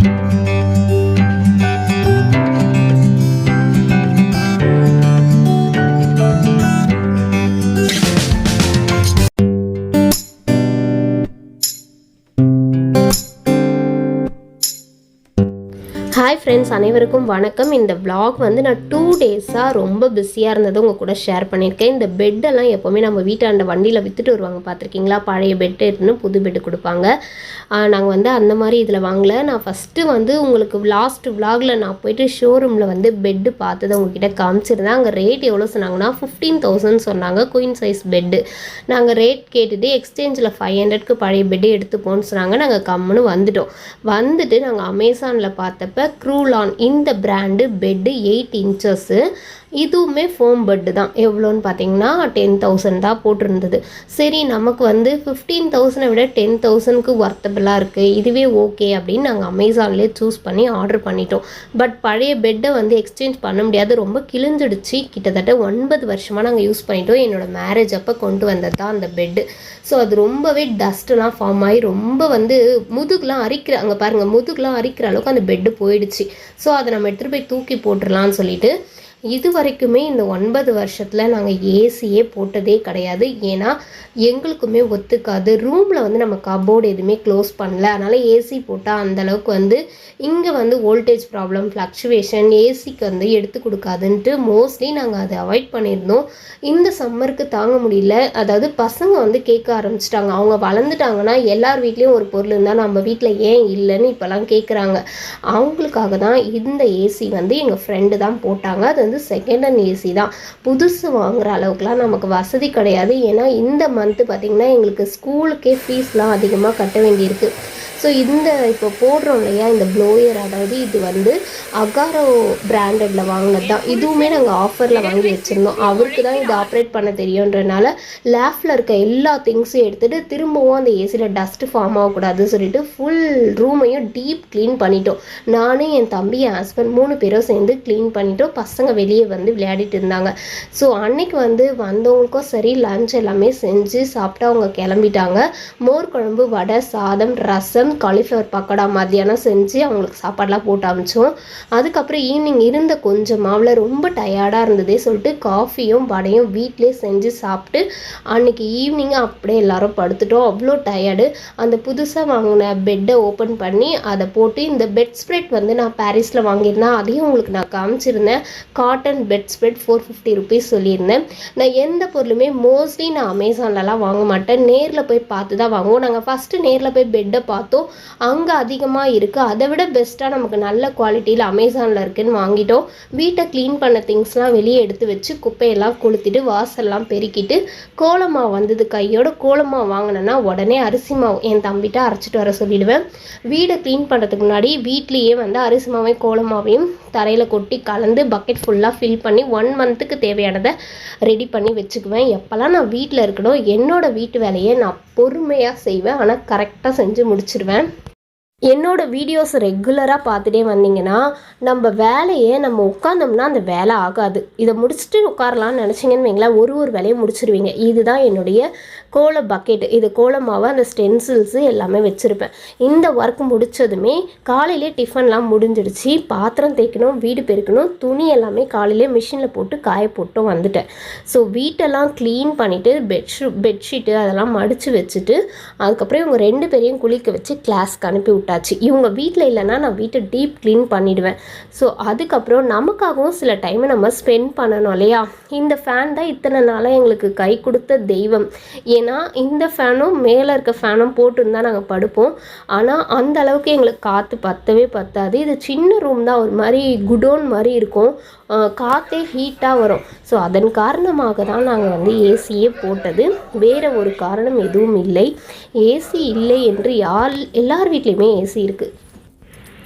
Hi friends, அனைவருக்கும் வணக்கம். இந்த vlog வந்து நான் 2 டேஸாக ரொம்ப பிஸியாக இருந்தது உங்கள் கூட ஷேர் பண்ணியிருக்கேன். இந்த பெட்டெல்லாம் எப்போவுமே நம்ம வீட்டாண்ட வண்டியில் விற்றுட்டு வருவாங்க, பார்த்துருக்கீங்களா? பழைய பெட்டு எடுத்துன்னு புது பெட்டு கொடுப்பாங்க. நாங்கள் வந்து அந்த மாதிரி இதில் வாங்கலை. நான் ஃபஸ்ட்டு வந்து உங்களுக்கு லாஸ்ட் vlogல நான் போயிட்டு ஷோரூமில் வந்து பெட்டு பார்த்ததை உங்ககிட்ட காமிச்சிருந்தேன். அங்கே ரேட் எவ்வளோ சொன்னாங்கன்னா 15,000 சொன்னாங்க. Queen size bed. நாங்கள் ரேட் கேட்டுட்டு எக்ஸ்சேஞ்சில் 500க்கு பழைய பெட்டு எடுத்துப்போன்னு சொன்னாங்க. நாங்கள் கம்முன்னு வந்துட்டு நாங்கள் அமேசானில் பார்த்தப்ப க்ரூலான் இந்த பிராண்டு பெட்டு 8 இன்ச்சஸ்ஸு. இதுவுமே ஃபோம் பெட்டு தான். எவ்வளோன்னு பார்த்தீங்கன்னா 10,000 தான் போட்டிருந்தது. சரி, நமக்கு வந்து 15,000 விட 10,000க்கு ஒர்த்தபிளாக இருக்குது, இதுவே ஓகே அப்படின்னு நாங்கள் அமேசான்லேயே சூஸ் பண்ணி ஆர்டர் பண்ணிட்டோம். பட் பழைய பெட்டை வந்து எக்ஸ்சேஞ்ச் பண்ண முடியாது, ரொம்ப கிழிஞ்சிடுச்சு. கிட்டத்தட்ட 9 வருஷமாக நாங்கள் யூஸ் பண்ணிட்டோம். என்னோடய மேரேஜ் அப்போ கொண்டு வந்தது தான் அந்த பெட்டு. ஸோ அது ரொம்பவே டஸ்ட்டெலாம் ஃபார்ம் ஆகி ரொம்ப வந்து முதுகுலாம் அங்கே பாருங்கள், முதுகுலாம் அரிக்கிற அளவுக்கு அந்த பெட்டு போயிடுச்சு. ஸோ அதை நம்ம எடுத்துகிட்டு போய் தூக்கி போட்டுடலான்னு சொல்லிட்டு இது வரைக்குமே இந்த 9 வருஷத்தில் நாங்கள் ஏசியே போட்டதே கிடையாது. ஏன்னா எங்களுக்குமே ஒத்துக்காது. ரூமில் வந்து நம்ம கபோர்டு எதுவுமே க்ளோஸ் பண்ணல, அதனால் ஏசி போட்டால் அந்தளவுக்கு வந்து இங்கே வந்து வோல்டேஜ் ப்ராப்ளம், ஃப்ளக்சுவேஷன் ஏசிக்கு வந்து எடுத்து கொடுக்காதுன்ட்டு மோஸ்ட்லி நாங்கள் அதை அவாய்ட் பண்ணியிருந்தோம். இந்த சம்மருக்கு தாங்க முடியல. அதாவது பசங்க வந்து கேட்க ஆரம்பிச்சிட்டாங்க. அவங்க வளர்ந்துட்டாங்கன்னா எல்லார் வீட்லேயும் ஒரு பொருள் இருந்தால் நம்ம வீட்டில் ஏன் இல்லைன்னு இப்போலாம் கேட்குறாங்க. அவங்களுக்காக தான் இந்த ஏசி வந்து எங்கள் ஃப்ரெண்டு தான் போட்டாங்க. அது வந்து செகண்ட் ஹேண்ட் ஏசி தான். புதுசு வாங்குற அளவுக்குலாம் நமக்கு வசதி கிடையாது. ஏன்னா இந்த மந்த்து பார்த்திங்கன்னா எங்களுக்கு ஸ்கூலுக்கே ஃபீஸ்லாம் அதிகமாக கட்ட வேண்டியிருக்கு. ஸோ இந்த இப்போ போடுறோம் இல்லையா இந்த ப்ளோயர், அதாவது இது வந்து அகாரோ பிராண்டடில் வாங்கினது தான். இதுவுமே நாங்கள் ஆஃபரில் வாங்கி வச்சுருந்தோம். அவருக்கு தான் இது ஆப்ரேட் பண்ண தெரியுன்றனால லேஃபில் இருக்க எல்லா திங்ஸையும் எடுத்துகிட்டு திரும்பவும் அந்த ஏசியில் டஸ்ட்டு ஃபார்ம் ஆகக்கூடாதுன்னு சொல்லிட்டு ஃபுல் ரூமையும் டீப் க்ளீன் பண்ணிட்டோம். நானும் என் தம்பி, என் ஹஸ்பண்ட் 3 பேரும் சேர்ந்து க்ளீன் பண்ணிட்டோம். பசங்க வெளியே வந்து விளையாடிட்டு இருந்தாங்க. ஸோ அன்னைக்கு வந்து வந்தவங்களுக்கும் சரி லஞ்ச் எல்லாமே செஞ்சு சாப்பிட்டு அவங்க கிளம்பிட்டாங்க. மோர் குழம்பு, வடை, சாதம், ரசம், காலிஃப்ளவர் பக்கோடா மத்தியானம் செஞ்சு அவங்களுக்கு சாப்பாடெலாம் போட்டு அமிச்சோம். அதுக்கப்புறம் ஈவினிங் இருந்த கொஞ்சம் மாவில் ரொம்ப டயர்டாக இருந்ததே சொல்லிட்டு காஃபியும் வடையும் வீட்டிலே செஞ்சு சாப்பிட்டு அன்றைக்கி ஈவினிங் அப்படியே எல்லாரும் படுத்துட்டோம். அவ்வளோ டயர்டு. அந்த புதுசாக வாங்கின பெட்டை ஓப்பன் பண்ணி அதை போட்டு இந்த பெட் ஸ்ப்ரெட் வந்து நான் பாரிஸில் வாங்கியிருந்தேன். அதையும் உங்களுக்கு நான் காமிச்சிருந்தேன். காட்டன் பெட் ஸ்ப்ரெட் 450 ருபீஸ் சொல்லியிருந்தேன். நான் எந்த பொருளுமே மோஸ்ட்லி நான் அமேசான்லலாம் வாங்க மாட்டேன், நேரில் போய் பார்த்து தான் வாங்குவோம். நாங்கள் ஃபஸ்ட்டு நேரில் போய் பெட்டை பார்த்தோம். அங்கே அதிகமாக இருக்குது, அதை விட பெஸ்ட்டாக நமக்கு நல்ல குவாலிட்டியில் அமேசானில் இருக்குதுன்னு வாங்கிட்டோம். வீட்டை க்ளீன் பண்ண திங்ஸ்லாம் வெளியே எடுத்து வச்சு குப்பையெல்லாம் கொளுத்திட்டு வாசல்லாம் பெருக்கிட்டு கோலமாவு வந்தது கையோட கோலமாவு வாங்கினேன்னா உடனே அரிசி மாவு என் தம்பிட்ட அரைச்சிட்டு வர சொல்லிடுவேன். வீடை க்ளீன் பண்ணுறதுக்கு முன்னாடி வீட்லேயே வந்து அரிசி மாவையும் கோலமாவையும் தரையில் கொட்டி கலந்து பக்கெட் ஃபுல்லாக ஃபில் பண்ணி 1 மந்த்துக்கு தேவையானதை ரெடி பண்ணி வச்சுக்குவேன். எப்போல்லாம் நான் வீட்டில் இருக்கணும் என்னோடய வீட்டு வேலையை நான் பொறுமையாக செய்வேன், ஆனால் கரெக்டாக செஞ்சு முடிச்சிடுவேன். என்னோடய வீடியோஸ் ரெகுலராக பார்த்துட்டே வந்தீங்கன்னா நம்ம வேலையை நம்ம உட்காந்தோம்னா அந்த வேலை ஆகாது. இதை முடிச்சுட்டு உட்காரலான்னு நினச்சிங்கன்னு வைங்களேன், ஒரு வேலையை முடிச்சிடுவீங்க. இதுதான் என்னுடைய கோல பக்கெட்டு. இது கோலமாவை அந்த ஸ்டென்சில்ஸு எல்லாமே வச்சுருப்பேன். இந்த ஒர்க் முடித்ததுமே காலையிலே டிஃபன்லாம் முடிஞ்சிடுச்சு. பாத்திரம் தேய்க்கணும், வீடு பெருக்கணும், துணி எல்லாமே காலையிலே மிஷினில் போட்டு காய போட்டும் வந்துட்டேன். ஸோ வீட்டெல்லாம் க்ளீன் பண்ணிவிட்டு பெட்ஷீட்டு அதெல்லாம் மடித்து வச்சுட்டு அதுக்கப்புறம் இவங்க 2 பேரையும் குளிக்க வச்சு கிளாஸ்க்கு அனுப்பி விட்டாச்சு. இவங்க வீட்டில் இல்லைன்னா நான் வீட்டை டீப் க்ளீன் பண்ணிவிடுவேன். ஸோ அதுக்கப்புறம் நமக்காகவும் சில டைமை நம்ம ஸ்பெண்ட் பண்ணணும் இல்லையா? இந்த ஃபேன் தான் இத்தனை நாளாக எங்களுக்கு கை கொடுத்த தெய்வம். ஏன்னா இந்த ஃபேனும் மேலே இருக்க ஃபேனும் போட்டுருந்தா நாங்கள் படுப்போம். ஆனால் அந்த அளவுக்கு எங்களுக்கு காற்று பத்தாது. இது சின்ன ரூம் தான், ஒரு மாதிரி குடோன் மாதிரி இருக்கும், காற்றே ஹீட்டாக வரும். ஸோ அதன் காரணமாக தான் நாங்கள் வந்து ஏசியே போட்டது. வேறு ஒரு காரணம் எதுவும் இல்லை. ஏசி இல்லை என்று எல்லார் வீட்லேயுமே ஏசி இருக்குது.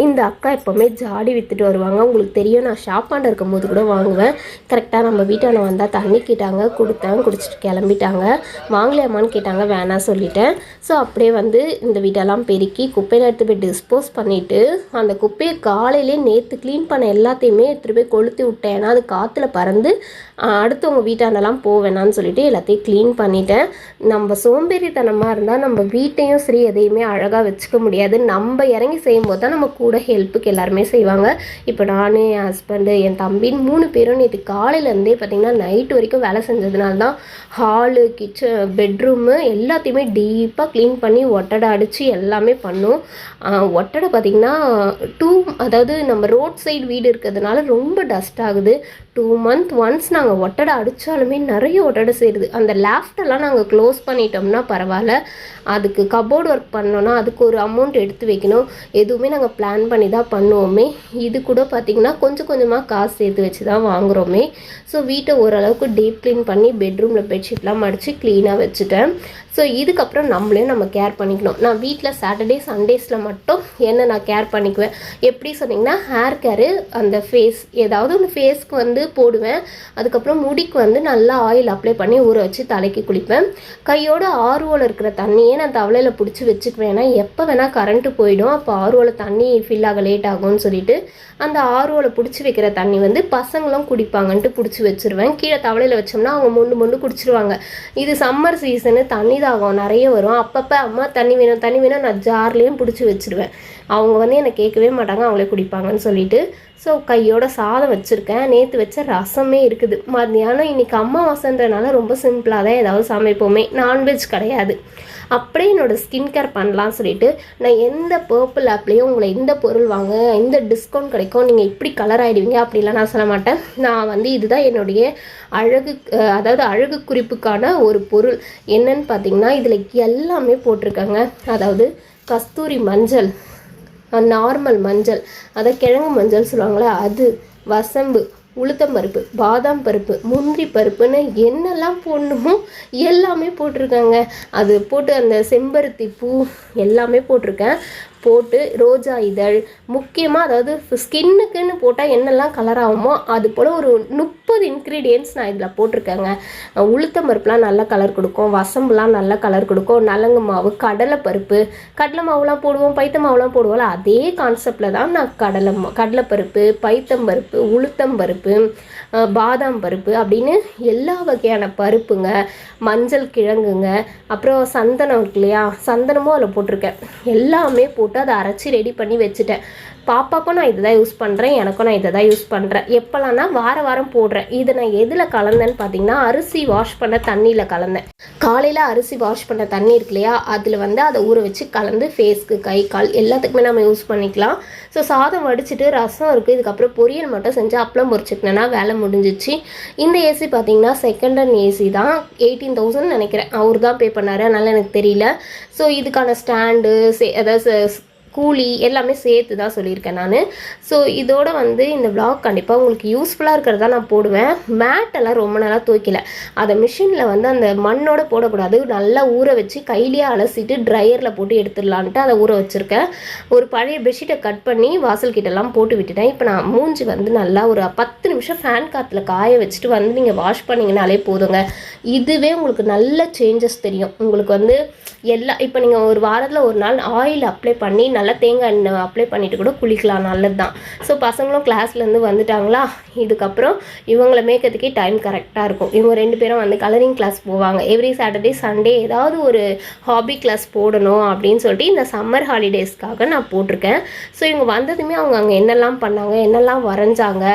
இந்த அக்கா எப்போவுமே ஜாடி விற்றுட்டு வருவாங்க. உங்களுக்கு தெரியும், நான் ஷாப்பாண்ட இருக்கும்போது கூட வாங்குவேன். கரெக்டாக நம்ம வீட்டாண்ட வந்தால் தண்ணி கேட்டாங்க, கொடுத்தேன், குடிச்சிட்டு கிளம்பிட்டாங்க. வாங்கலையாமான்னு கேட்டாங்க, வேணாம் சொல்லிட்டேன். ஸோ அப்படியே வந்து இந்த வீட்டெல்லாம் பெருக்கி குப்பையில் எடுத்து போய் டிஸ்போஸ் பண்ணிவிட்டு அந்த குப்பையை காலையிலே நேற்று க்ளீன் பண்ண எல்லாத்தையுமே எடுத்துகிட்டு போய் கொளுத்தி விட்டேன். ஏன்னா அது காற்றுல பறந்து அடுத்தவங்க வீட்டாண்டெல்லாம் போவேணான்னு சொல்லிட்டு எல்லாத்தையும் க்ளீன் பண்ணிட்டேன். நம்ம சோம்பேறித்தனமாக இருந்தால் நம்ம வீட்டையும் சரி எதையுமே அழகாக வச்சுக்க முடியாது. நம்ம இறங்கி செய்யும்போது தான் நம்ம கூட ஹெல்ப்புக்கு எல்லாருமே செய்வாங்க. இப்போ நான், என் ஹஸ்பண்டு, என் தம்பின்னு 3 பேரும் நேற்று காலையிலேருந்தே பார்த்திங்கன்னா நைட்டு வரைக்கும் வேலை செஞ்சதுனால தான் ஹாலு, கிச்சன், பெட்ரூமு எல்லாத்தையுமே டீப்பாக க்ளீன் பண்ணி ஒட்டடை அடித்து எல்லாமே பண்ணோம். ஒட்டடை பார்த்திங்கன்னா அதாவது நம்ம ரோட் சைடு வீடு இருக்கிறதுனால ரொம்ப டஸ்ட் ஆகுது. 2 month ஒன்ஸ் நாங்கள் ஒட்டடை அடித்தாலுமே நிறைய ஒட்டடை சேருது. அந்த லேஃப்டெல்லாம் நாங்கள் க்ளோஸ் பண்ணிட்டோம்னா பரவாயில்ல, அதுக்கு கபோர்டு ஒர்க் பண்ணோன்னா அதுக்கு ஒரு அமௌண்ட் எடுத்து வைக்கணும். எதுவுமே நாங்கள் பிளான் பண்ணி தான் பண்ணுவோமே. இது கூட பார்த்திங்கன்னா கொஞ்சம் கொஞ்சமாக காசு சேர்த்து வச்சு தான் வாங்குகிறோமே. ஸோ வீட்டை ஓரளவுக்கு டீப் க்ளீன் பண்ணி பெட்ரூமில் பெட்ஷீட்லாம் மடித்து க்ளீனாக வச்சுட்டேன். ஸோ இதுக்கப்புறம் நம்மளையும் நம்ம கேர் பண்ணிக்கணும். நான் வீட்டில் சாட்டர்டே சண்டேஸில் மட்டும் என்ன நான் கேர் பண்ணிக்குவேன். எப்படி சொன்னிங்கன்னா ஹேர் கேரு, அந்த ஃபேஸ் ஏதாவது ஒன்று ஃபேஸ்க்கு வந்து போடுவேன். அதுக்கப்புறம் முடிக்கு வந்து நல்லா ஆயில் அப்ளை பண்ணி ஊற வச்சு தலைக்கு குளிப்பேன். கையோட ஆர்ஓவில் இருக்கிற தண்ணியே நான் தவளையில் பிடிச்சி வச்சுக்குவேன். ஏன்னா எப்போ வேணால் கரண்ட்டு போயிடும், அப்போ ஆர்ஓவில் தண்ணி ஃபில் ஆக லேட் ஆகும்னு சொல்லிட்டு அந்த ஆர்ஓவில் பிடிச்சி வைக்கிற தண்ணி வந்து பசங்களும் குடிப்பாங்கன்ட்டு பிடிச்சி வச்சுருவேன். கீழே தவளையில் வச்சோம்னா அவங்க மொண்டு குடிச்சிருவாங்க. இது சம்மர் சீசனு, தண்ணி தாகம் நிறைய வரும். அப்பப்போ அம்மா தண்ணி வேணும் நான் ஜார்லேயும் பிடிச்சி வச்சுருவேன். அவங்க வந்து என்னை கேட்கவே மாட்டாங்க, அவங்களே குடிப்பாங்கன்னு சொல்லிட்டு. ஸோ கையோட சாதம் வச்சுருக்கேன். நேற்று வச்ச ரசமே இருக்குது. மத்தியானம் இன்றைக்கி அமாவாசைன்றனால ரொம்ப சிம்பிளாக தான் ஏதாவது சமைப்போமே, நான்வெஜ் கிடையாது. அப்படியே என்னோடய ஸ்கின் கேர் பண்ணலான்னு சொல்லிட்டு நான் எந்த பர்பிள் ஆப்லேயும் உங்களை இந்த பொருள் வாங்க, இந்த டிஸ்கவுண்ட் கிடைக்கும், நீங்கள் இப்படி கலர் ஆகிடுவீங்க அப்படிலாம் நான் சொல்ல மாட்டேன். நான் வந்து இதுதான் என்னுடைய அழகு குறிப்புக்கான ஒரு பொருள். என்னன்னு பார்த்தீங்கன்னா இதில் எல்லாமே போட்டிருக்காங்க. அதாவது கஸ்தூரி மஞ்சள், நார்மல் மஞ்சள், அதை கிழங்கு மஞ்சள் சொல்லுவாங்களே அது, வசம்பு, உளுத்தம்பருப்பு, பாதாம் பருப்பு, முந்திரி பருப்புன்னு என்னெல்லாம் போடணுமோ எல்லாமே போட்டிருக்காங்க. அது போட்டு அந்த செம்பருத்தி பூ எல்லாமே போட்டிருக்கேன். போட்டு ரோஜா இதழ், முக்கியமாக அதாவது ஸ்கின்னுக்குன்னு போட்டால் என்னெல்லாம் கலர் ஆகுமோ அது போல் ஒரு 30 இன்க்ரீடியன்ட்ஸ் நான் இதில் போட்டிருக்கேங்க. உளுத்தம்பருப்புலாம் நல்ல கலர் கொடுக்கும், வசம்புலாம் நல்ல கலர் கொடுக்கும், நலங்கு மாவு, கடலை மாவுலாம் போடுவோம், பைத்த மாவுலாம் போடுவோம்ல, அதே கான்செப்டில் தான் நான் கடலைப்பருப்பு, பைத்தம்பருப்பு, உளுத்தம்பருப்பு, பாதாம் பருப்பு அப்படின்னு எல்லா வகையான பருப்புங்க, மஞ்சள் கிழங்குங்க, அப்புறம் சந்தனம் இருக்கு இல்லையா, சந்தனமும் அதில் போட்டிருக்கேன். எல்லாமே போட்டு அதை அரைச்சி ரெடி பண்ணி வச்சுட்டேன். பாப்பாக்கும் நான் இதை தான் யூஸ் பண்ணுறேன், எனக்கும் நான் இதை தான் யூஸ் பண்ணுறேன். எப்போலாம்னா வாரம் போடுறேன். இதை நான் எதில் கலந்தேன்னு பார்த்தீங்கன்னா அரிசி வாஷ் பண்ண தண்ணியில் கலந்தேன். காலையில் அரிசி வாஷ் பண்ண தண்ணி இருக்கு இல்லையா, அதில் வந்து அதை ஊற வச்சு கலந்து ஃபேஸ்க்கு, கை, கால் எல்லாத்துக்குமே நம்ம யூஸ் பண்ணிக்கலாம். ஸோ சாதம் வடிச்சிட்டு ரசம் இருக்குது, இதுக்கப்புறம் பொரியல் மட்டும் செஞ்சு அப்பளம் பொரிச்சிக்கினேன்னா வேலை முடிஞ்சிச்சு. இந்த ஏசி பார்த்தீங்கன்னா செகண்ட் ஹேண்ட் ஏசி தான், 18,000 நினைக்கிறேன். அவர் தான் பே பண்ணார், அதனால் எனக்கு தெரியல. ஸோ இதுக்கான ஸ்டாண்டு, அதாவது கூலி எல்லாமே சேர்த்து தான் சொல்லியிருக்கேன் நான். ஸோ இதோட வந்து இந்த விளாக் கண்டிப்பாக உங்களுக்கு யூஸ்ஃபுல்லாக இருக்கிறதா நான் போடுவேன். மேட்டெல்லாம் ரொம்ப நாளாக துவைக்கல, அதை மிஷினில் வந்து அந்த மண்ணோட போடக்கூடாது, நல்லா ஊற வச்சு கையிலேயே அலசிட்டு ட்ரையரில் போட்டு எடுத்துடலான்ட்டு அதை ஊற வச்சுருக்கேன். ஒரு பழைய பெட்ஷீட்டை கட் பண்ணி வாசல் கிட்டலாம் போட்டு விட்டுட்டேன். இப்போ நான் மூஞ்சி வந்து நல்லா ஒரு 10 நிமிஷம் ஃபேன் காற்றுல காய வச்சுட்டு வந்து நீங்கள் வாஷ் பண்ணிங்கனாலே போதுங்க. இதுவே உங்களுக்கு நல்ல சேஞ்சஸ் தெரியும். உங்களுக்கு வந்து இப்போ நீங்கள் ஒரு வாரத்தில் ஒரு நாள் ஆயில் அப்ளை பண்ணி நல்லா தேங்காய் எண்ணெய் அப்ளை பண்ணிவிட்டு கூட குளிக்கலாம், நல்லது தான். ஸோ பசங்களும் கிளாஸ்லேருந்து வந்துட்டாங்களா, இதுக்கப்புறம் இவங்களை மேய்க்கிறதுக்கே டைம் கரெக்டாக இருக்கும். இவங்க 2 பேரும் வந்து கலரிங் கிளாஸ் போவாங்க. எவ்ரி சாட்டர்டே சண்டே ஏதாவது ஒரு ஹாபி கிளாஸ் போடணும் அப்படின்னு சொல்லிட்டு இந்த சம்மர் ஹாலிடேஸ்க்காக நான் போட்டிருக்கேன். ஸோ இவங்க வந்ததுமே அவங்க அங்கே என்னெல்லாம் பண்ணாங்க, என்னெல்லாம் வரைஞ்சாங்க,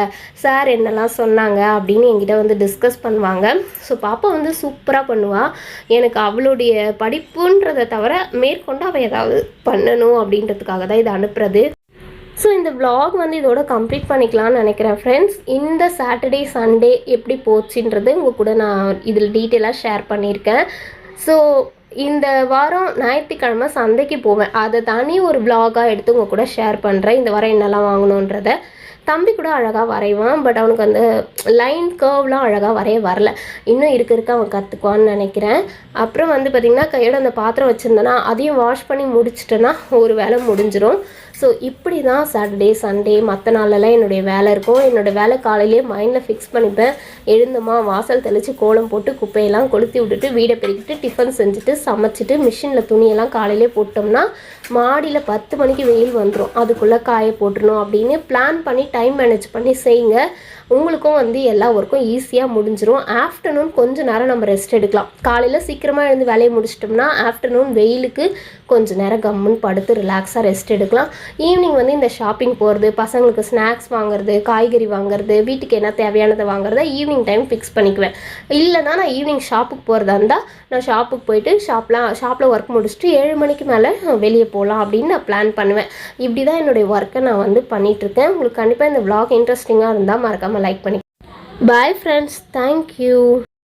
சார் என்னெல்லாம் சொன்னாங்க அப்படின்னு என்கிட்ட வந்து டிஸ்கஸ் பண்ணுவாங்க. ஸோ பாப்பா வந்து சூப்பராக பண்ணுவாள். எனக்கு அவளுடைய படிப்புன்றதை தவிர மேற்கொண்டு அவள் ஏதாவது பண்ணணும் அப்படின்றதுக்காக தான் இதை அனுப்புறது. ஸோ இந்த விளாக் வந்து இதோட கம்ப்ளீட் பண்ணிக்கலாம்னு நினைக்கிறேன் ஃப்ரெண்ட்ஸ். இந்த சாட்டர்டே சண்டே எப்படி போச்சுன்றது உங்கள் கூட நான் இதில் டீட்டெயிலாக ஷேர் பண்ணியிருக்கேன். ஸோ இந்த வாரம் ஞாயிற்றுக்கிழமை சந்தைக்கு போவேன், அதை தனி ஒரு விளாகாக எடுத்து உங்கள் கூட ஷேர் பண்ணுறேன். இந்த வாரம் என்னெல்லாம் வாங்கணுன்றதை. தம்பி கூட அழகாக வரைவான், பட் அவனுக்கு அந்த லைன் கர்வ்லாம் அழகாக வரைய வரல. இன்னும் இருக்க அவன் கற்றுக்குவான்னு நினைக்கிறேன். அப்புறம் வந்து பார்த்திங்கன்னா கையோட அந்த பாத்திரம் வச்சுருந்தேன்னா அதையும் வாஷ் பண்ணி முடிச்சிட்டேன்னா ஒரு வேலை முடிஞ்சிடும். ஸோ இப்படி தான் சாட்டர்டே சண்டே மற்ற நாளெல்லாம் என்னுடைய வேலை இருக்கும். என்னோடய வேலை காலையிலேயே மைண்டில் ஃபிக்ஸ் பண்ணிப்பேன். எழுந்தமா வாசல் தெளித்து கோலம் போட்டு குப்பையெல்லாம் கொளுத்தி விட்டுட்டு வீடை பெருக்கிட்டு டிஃபன் செஞ்சுட்டு சமைச்சிட்டு மிஷினில் துணியெல்லாம் காலையிலே போட்டோம்னா மாடியில் 10 மணிக்கு வெயில் வந்துடும், அதுக்குள்ளே காய போட்டுருணும் அப்படின்னு பிளான் பண்ணி டைம் மேனேஜ் பண்ணி செய்யுங்க. உங்களுக்கும் வந்து எல்லா ஒர்க்கும் ஈஸியாக முடிஞ்சிடும். ஆஃப்டர்நூன் கொஞ்சம் நேரம் நம்ம ரெஸ்ட் எடுக்கலாம். காலையில் சீக்கிரமாக எழுந்து வேலையை முடிச்சிட்டோம்னா ஆஃப்டர்நூன் வெயிலுக்கு கொஞ்சம் நேரம் கம்முன்னு படுத்து ரிலாக்ஸாக ரெஸ்ட் எடுக்கலாம். ஈவினிங் வந்து இந்த ஷாப்பிங் போகிறது, பசங்களுக்கு ஸ்நாக்ஸ் வாங்குறது, காய்கறி வாங்குறது, வீட்டுக்கு என்ன தேவையானதை வாங்குறத ஈவினிங் டைம் ஃபிக்ஸ் பண்ணிக்குவேன். இல்லைனா நான் ஈவினிங் ஷாப்புக்கு போகிறதா இருந்தால் நான் ஷாப்புக்கு போயிட்டு ஷாப்பில் ஒர்க் முடிச்சுட்டு 7 மணிக்கு மேலே வெளியே போகலாம் அப்படின்னு நான் பிளான் பண்ணுவேன். இப்படி தான் என்னுடைய ஒர்க்கை நான் வந்து பண்ணிகிட்ருக்கேன். உங்களுக்கு கண்டிப்பாக இந்த vlog இன்ட்ரெஸ்டிங்காக இருந்தால் மறக்காமல் லைக் பண்ணி. Bye friends, thank you.